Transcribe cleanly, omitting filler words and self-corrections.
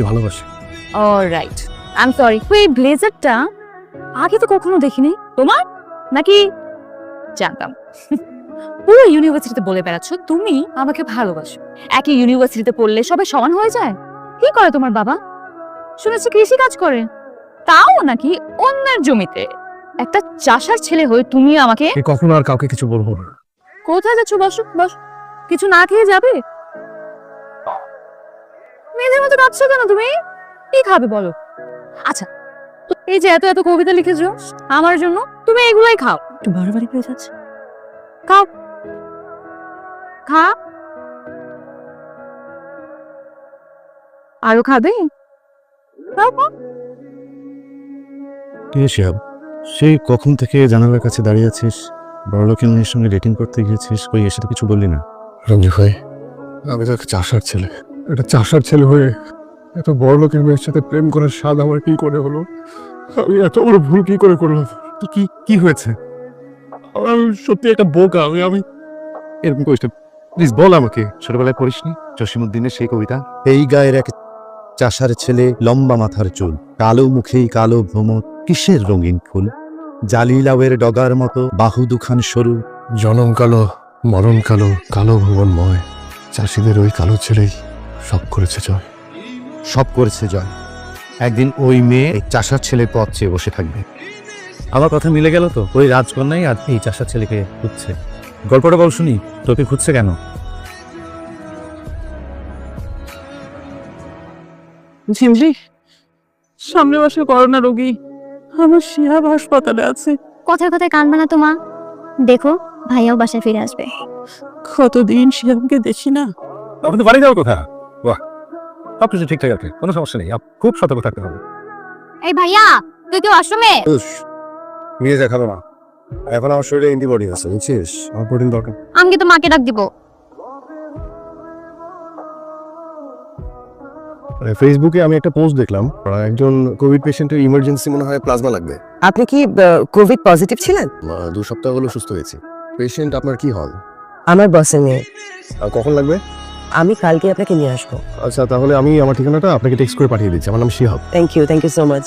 ভালোবাসি। Alright, I am sorry. এই ব্লেজারটা আগে তো কখনো দেখিনি। তোমার নাকি? জানতাম। পুরো ইউনিভার্সিটিতে বলে বেড়াচ্ছ তুমি আমাকে ভালোবাসো। একই ইউনিভার্সিটিতে পড়লে সবাই সমান হয়ে যায়? কি করে তোমার বাবা? শুনেছি কৃষি কাজ করে, তাও নাকি অন্যের জমিতে। একটা চাষার ছেলে হয়ে তুমি আমাকে। কখনো আর কাউকে কিছু বলবো না। কোথায় যাচ্ছ? বসো বসো। কিছু না খেয়ে যাবে? মেয়েদের মতো কাঁদছো কেন তুমি? কি খাবে বলো? আচ্ছা, এই যে এত এত কবিতা লিখেছো আমার জন্য, তুমি এগুলাই খাও। একটু বাড়াবাড়ি হয়ে যাচ্ছে। খাও, খা। আরো খাবে? খাও খাও। শিহাব, সেই কখন থেকে জানালার কাছে দাঁড়িয়ে আছিস, বড়লোকের মেয়ের সঙ্গে ডেটিং করতে গিয়েছিস, কই এসে তো কিছু বললি না? রঞ্জু ভাই, আমি তো একটা চাষার ছেলে। একটা চাষার ছেলে হয়ে এত বড় লোকের মেয়ের সাথে প্রেম করার স্বাদ আমার কি করে হলো? আমি এত বড় ভুল কি করে করলাম? তো কি কি হয়েছে? আমি সত্যি একটা বোকা। আমি এরকম করিস না, প্লিজ বল আমাকে। ছোটবেলায় পড়িসনি জসিমউদ্দিনের সেই কবিতা? এই গায়ের এক চাষার ছেলে, লম্বা মাথার চুল, কালো মুখেই কালো ভ্রমর, কিসের রঙিন ফুল, জালি লাউয়ের ডগার মতো বাহু দুখান সরু। জনম কালো, মরণ কালো, কালো ভুবনময়, চাষিদের ওই কালো ছেলেই সব করেছে জয়। সব করেছে জয়। একদিন ওই মেয়ে এই চাষার ছেলের পথ চেয়ে বসে থাকবে। আমার কথা মিলে গেল তো? ওই রাজকন্যাই আজ এই চাষার ছেলেকে খুঁজছে। গল্পটা বল শুনি, তোকে খুঁজছে কেন? ঝিমঝি, সামনে মাসে করোনা রোগী আমার শিহাব হাসপাতালে আছে। কথায় কথায় কানবে না তো মা, দেখো ভাইয়াও বাসায় ফিরে আসবে। কতদিন শিহাবকে দেখি না। আপনি তো বাড়ি যাওয়ার কথা। বাহ, সবকিছু ঠিকঠাক আছে, কোনো সমস্যা নেই। খুব সতর্ক থাকতে হবে। এই ভাইয়া, তুই কি আশ্রমে? নিয়ে যা, খাবে না। এখন আমার শরীরে অ্যান্টিবডি আছে, বুঝছিস? আমার প্রোটিন দরকার। আমি কিন্তু মাকে ডাক দিব। ফেসবুকে আমি একটা পোস্ট দেখলাম, একজন কোভিড পেশেন্টের ইমার্জেন্সি মনে হয় প্লাজমা লাগবে। আপনি কি কোভিড পজিটিভ ছিলেন? 2 সপ্তাহ হলো সুস্থ হয়েছি। পেশেন্ট আপনার কি হল? আমার বসের মেয়ে। কখন লাগবে? আমি কালকে আপনাকে নিয়ে আসবো। আচ্ছা, তাহলে আমি আমার ঠিকানাটা আপনাকে টেক্সট করে পাঠিয়ে দিচ্ছি। আমার নাম Shihab. Thank you so much.